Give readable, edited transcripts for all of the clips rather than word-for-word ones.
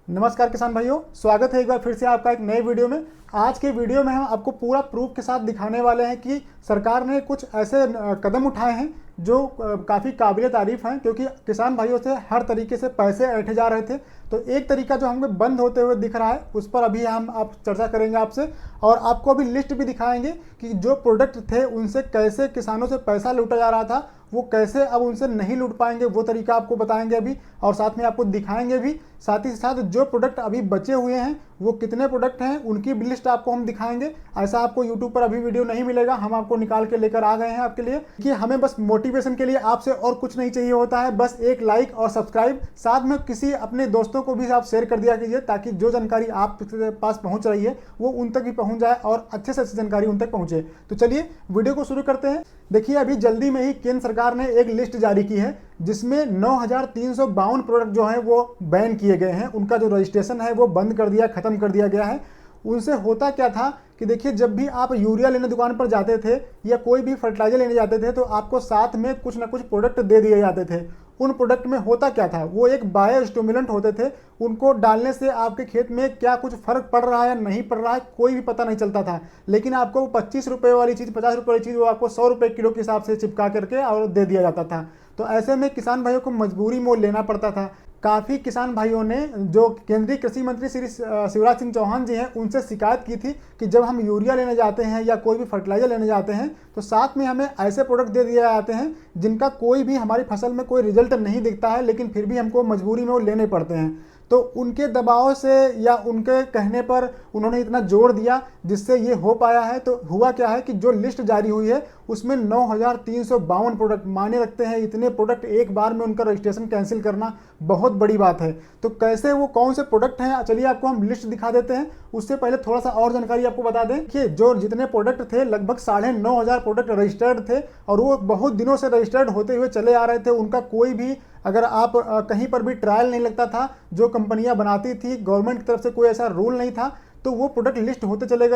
नमस्कार किसान भाइयों, स्वागत है एक बार फिर से आपका एक नए वीडियो में। आज के वीडियो में हम आपको पूरा प्रूफ के साथ दिखाने वाले हैं कि सरकार ने कुछ ऐसे कदम उठाए हैं जो काफ़ी काबिल तारीफ हैं, क्योंकि किसान भाइयों से हर तरीके से पैसे ऐंठे जा रहे थे। तो एक तरीका जो हमें बंद होते हुए दिख रहा है उस पर अभी हम आप चर्चा करेंगे आपसे, और आपको अभी लिस्ट भी दिखाएंगे कि जो प्रोडक्ट थे उनसे कैसे किसानों से पैसा लूटा जा रहा था, वो कैसे अब उनसे नहीं लूट पाएंगे, वो तरीका आपको बताएंगे अभी, और साथ में आपको दिखाएंगे भी। साथ ही साथ जो प्रोडक्ट अभी बचे हुए हैं वो कितने प्रोडक्ट हैं उनकी भी लिस्ट आपको हम दिखाएंगे। ऐसा आपको यूट्यूब पर अभी वीडियो नहीं मिलेगा, हम आपको निकाल के लेकर आ गए हैं आपके लिए कि हमें बस मोटिवेशन के लिए आपसे और कुछ नहीं चाहिए होता है, बस एक लाइक और सब्सक्राइब, साथ में किसी अपने दोस्तों को भी आप शेयर कर दिया कीजिए ताकि जो जानकारी आपके पास पहुंच रही है वो उन तक भी पहुंच जाए और अच्छे से अच्छी जानकारी उन तक पहुंचे। तो चलिए वीडियो को शुरू करते हैं। देखिए, अभी जल्दी में ही केंद्र सरकार ने एक लिस्ट जारी की है जिसमें 9352 प्रोडक्ट जो हैं वो बैन किए गए हैं, उनका जो रजिस्ट्रेशन है वो बंद कर दिया, खत्म कर दिया गया है। उनसे होता क्या था कि देखिए, जब भी आप यूरिया लेने दुकान पर जाते थे या कोई भी फर्टिलाइजर लेने जाते थे तो आपको साथ में कुछ ना कुछ प्रोडक्ट दे दिए जाते थे। उन प्रोडक्ट में होता क्या था, वो एक बायो स्टिमुलेंट होते थे, उनको डालने से आपके खेत में क्या कुछ फर्क पड़ रहा है या नहीं पड़ रहा है कोई भी पता नहीं चलता था। लेकिन आपको 25 रुपये वाली चीज़, 50 रुपये वाली चीज़ वो आपको 100 रुपये किलो के हिसाब से चिपका करके और दे दिया जाता था। तो ऐसे में किसान भाइयों को मजबूरी मोल लेना पड़ता था। काफ़ी किसान भाइयों ने, जो केंद्रीय कृषि मंत्री श्री शिवराज सिंह चौहान जी हैं, उनसे शिकायत की थी कि जब हम यूरिया लेने जाते हैं या कोई भी फर्टिलाइजर लेने जाते हैं तो साथ में हमें ऐसे प्रोडक्ट दे दिए जाते हैं जिनका कोई भी हमारी फसल में कोई रिजल्ट नहीं दिखता है, लेकिन फिर भी हमको मजबूरी में वो लेने पड़ते हैं। तो उनके दबाव से या उनके कहने पर उन्होंने इतना जोर दिया जिससे ये हो पाया है। तो हुआ क्या है कि जो लिस्ट जारी हुई है उसमें 9352 प्रोडक्ट मायने रखते हैं। इतने प्रोडक्ट एक बार में उनका रजिस्ट्रेशन कैंसिल करना बहुत बड़ी बात है। तो कैसे, वो कौन से प्रोडक्ट हैं, चलिए आपको हम लिस्ट दिखा देते हैं। उससे पहले थोड़ा सा और जानकारी आपको बता दें कि जो जितने प्रोडक्ट थे लगभग 9500 प्रोडक्ट रजिस्टर्ड थे और वो बहुत दिनों से रजिस्टर्ड होते हुए चले आ रहे थे। उनका कोई भी, अगर आप कहीं पर भी ट्रायल नहीं लगता था, जो कंपनियां बनाती थी गवर्नमेंट की तरफ से कोई ऐसा रूल नहीं था, तो वो प्रोडक्ट लिस्ट होते चले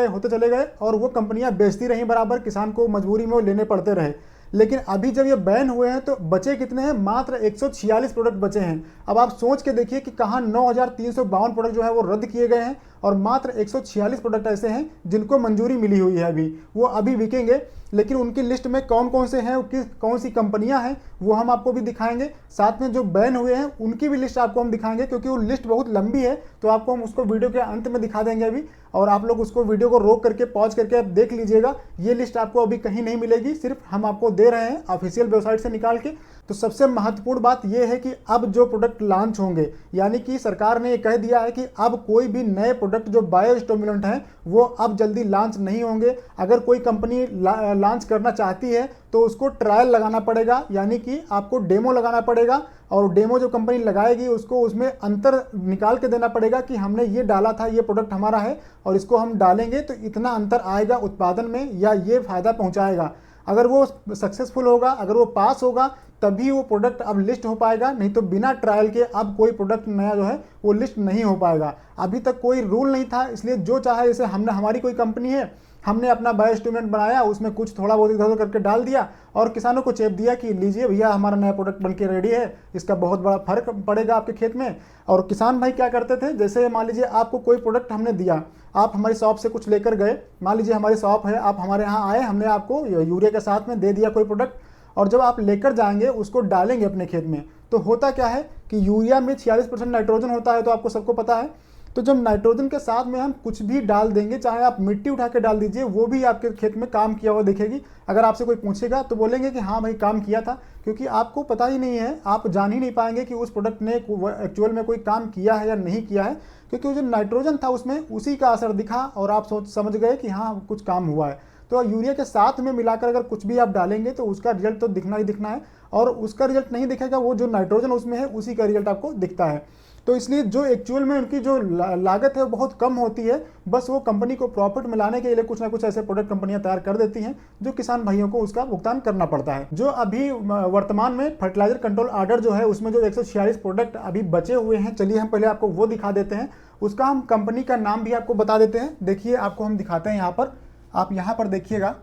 गए और वो कंपनियां बेचती रहीं बराबर, किसान को मजबूरी में वो लेने पड़ते रहे। लेकिन अभी जब ये बैन हुए हैं तो बचे कितने हैं, मात्र 146 प्रोडक्ट बचे हैं। अब आप सोच के देखिए कि कहाँ 9352 प्रोडक्ट जो है वो रद्द किए गए हैं और मात्र 146 प्रोडक्ट ऐसे हैं जिनको मंजूरी मिली हुई है। अभी वो अभी बिकेंगे, लेकिन उनकी लिस्ट में कौन कौन से हैं, कौन सी कंपनियां हैं, वो हम आपको भी दिखाएंगे। साथ में जो बैन हुए हैं उनकी भी लिस्ट आपको हम दिखाएंगे, क्योंकि वो लिस्ट बहुत लंबी है। तो आपको हम उसको वीडियो के अंत में दिखा देंगे अभी, और आप लोग उसको वीडियो को रोक करके पॉज करके आप देख लीजिएगा। ये लिस्ट आपको अभी कहीं नहीं मिलेगी, सिर्फ हम आपको दे रहे हैं ऑफिशियल वेबसाइट से निकाल के। तो सबसे महत्वपूर्ण बात यह है कि अब जो प्रोडक्ट लॉन्च होंगे, यानी कि सरकार ने ये कह दिया है कि अब कोई भी नए प्रोडक्ट जो बायो स्टिमुलेंट हैं वो अब जल्दी लॉन्च नहीं होंगे। अगर कोई कंपनी लॉन्च करना चाहती है तो उसको ट्रायल लगाना पड़ेगा, यानी कि आपको डेमो लगाना पड़ेगा, और डेमो जो कंपनी लगाएगी उसको उसमें अंतर निकाल के देना पड़ेगा कि हमने ये डाला था, ये प्रोडक्ट हमारा है और इसको हम डालेंगे तो इतना अंतर आएगा उत्पादन में या ये फायदा पहुंचाएगा। अगर वो सक्सेसफुल होगा, अगर वो पास होगा, तभी वो प्रोडक्ट अब लिस्ट हो पाएगा, नहीं तो बिना ट्रायल के अब कोई प्रोडक्ट नया जो है वो लिस्ट नहीं हो पाएगा। अभी तक कोई रूल नहीं था, इसलिए जो चाहे, जैसे हमने, हमारी कोई कंपनी है, हमने अपना बायो स्टिमुलेंट बनाया, उसमें कुछ थोड़ा बहुत इधर उधर करके डाल दिया और किसानों को चेप दिया कि लीजिए भैया हमारा नया प्रोडक्ट बनके रेडी है, इसका बहुत बड़ा फर्क पड़ेगा आपके खेत में। और किसान भाई क्या करते थे, जैसे मान लीजिए आपको कोई प्रोडक्ट हमने दिया, आप हमारी शॉप से कुछ लेकर गए, मान लीजिए हमारी शॉप है, आप हमारे यहाँ आए, हमने आपको यूरिया के साथ में दे दिया कोई प्रोडक्ट, और जब आप लेकर जाएंगे उसको डालेंगे अपने खेत में, तो होता क्या है कि यूरिया में 46% नाइट्रोजन होता है, तो आपको सबको पता है। तो जब नाइट्रोजन के साथ में हम कुछ भी डाल देंगे, चाहे आप मिट्टी उठा के डाल दीजिए, वो भी आपके खेत में काम किया हुआ दिखेगी। अगर आपसे कोई पूछेगा तो बोलेंगे कि हाँ भाई काम किया था, क्योंकि आपको पता ही नहीं है, आप जान ही नहीं पाएंगे कि उस प्रोडक्ट ने एक्चुअल में कोई काम किया है या नहीं किया है, क्योंकि वो जो नाइट्रोजन था उसमें उसी का असर दिखा और आप समझ गए कि हाँ कुछ काम हुआ है। तो यूरिया के साथ में मिलाकर अगर कुछ भी आप डालेंगे तो उसका रिजल्ट तो दिखना ही दिखना है, और उसका रिजल्ट नहीं दिखेगा, वो जो नाइट्रोजन उसमें है उसी का रिजल्ट आपको दिखता है। तो इसलिए जो एक्चुअल में उनकी जो लागत है वो बहुत कम होती है, बस वो कंपनी को प्रॉफिट मिलाने के लिए कुछ ना कुछ ऐसे प्रोडक्ट कंपनियां तैयार कर देती हैं जो किसान भाइयों को उसका भुगतान करना पड़ता है। जो अभी वर्तमान में फर्टिलाइजर कंट्रोल ऑर्डर जो है उसमें जो 146 प्रोडक्ट अभी बचे हुए हैं, चलिए हम पहले आपको वो दिखा देते हैं। उसका हम कंपनी का नाम भी आपको बता देते हैं। देखिए आपको हम दिखाते हैं, यहाँ पर आप यहाँ पर देखिएगा,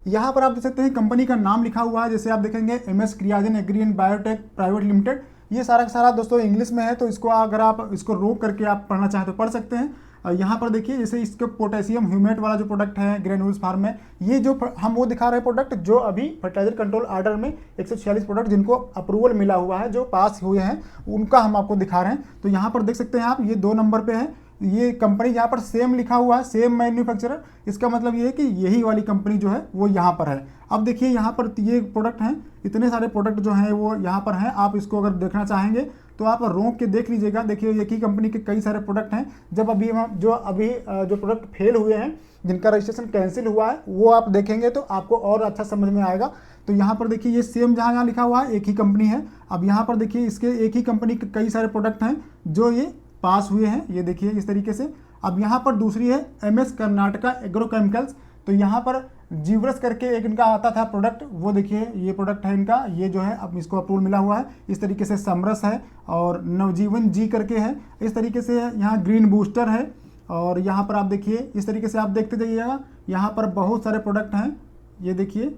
यहाँ पर आप देख सकते हैं कंपनी का नाम लिखा हुआ है। जैसे आप देखेंगे MS क्रियाजन agri and biotech private limited, ये सारा का सारा दोस्तों इंग्लिश में है, तो इसको अगर आप इसको रोक करके आप पढ़ना चाहें तो पढ़ सकते हैं। यहाँ पर देखिए जैसे इसके पोटेशियम ह्यूमेट वाला जो प्रोडक्ट है ग्रेन्यूल्स फार्म में, ये जो हम वो दिखा रहे हैं प्रोडक्ट जो अभी फर्टिलाइजर कंट्रोल ऑर्डर में 146 प्रोडक्ट जिनको अप्रूवल मिला हुआ है, जो पास हुए हैं, उनका हम आपको दिखा रहे हैं। तो यहाँ पर देख सकते हैं आप, ये 2 नंबर पे है, ये कंपनी यहाँ पर सेम लिखा हुआ है, सेम मैन्युफैक्चरर। इसका मतलब ये है कि यही वाली कंपनी जो है वो यहाँ पर है। अब देखिए यहाँ पर ये प्रोडक्ट हैं, इतने सारे प्रोडक्ट जो हैं वो यहाँ पर हैं। आप इसको अगर देखना चाहेंगे तो आप रोक के देख लीजिएगा। देखिए एक ही कंपनी के कई सारे प्रोडक्ट हैं। जब अभी जो प्रोडक्ट फेल हुए हैं, जिनका रजिस्ट्रेशन कैंसिल हुआ है, वो आप देखेंगे तो आपको और अच्छा समझ में आएगा। तो यहाँ पर देखिए ये सेम जहाँ लिखा हुआ है एक ही कंपनी है। अब यहाँ पर देखिए इसके एक ही कंपनी के कई सारे प्रोडक्ट हैं जो ये पास हुए हैं, ये देखिए इस तरीके से। अब यहाँ पर दूसरी है MS कर्नाटका एग्रोकेमिकल्स। तो यहाँ पर जीवरस करके एक इनका आता था प्रोडक्ट, वो देखिए ये प्रोडक्ट है इनका, ये जो है अब इसको अप्रूवल मिला हुआ है। इस तरीके से समरस है और नवजीवन जी करके है, इस तरीके से यहाँ ग्रीन बूस्टर है। और यहाँ पर आप देखिए इस तरीके से आप देखते जाइएगा, यहाँ पर बहुत सारे प्रोडक्ट हैं। ये देखिए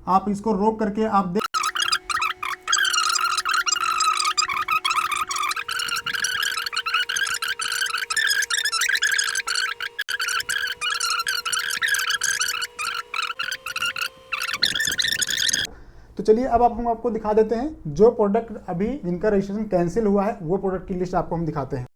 आप इसको रोक करके आप देख तो चलिए अब हम आपको दिखा देते हैं जो प्रोडक्ट अभी जिनका रजिस्ट्रेशन कैंसिल हुआ है, वो प्रोडक्ट की लिस्ट आपको हम दिखाते हैं।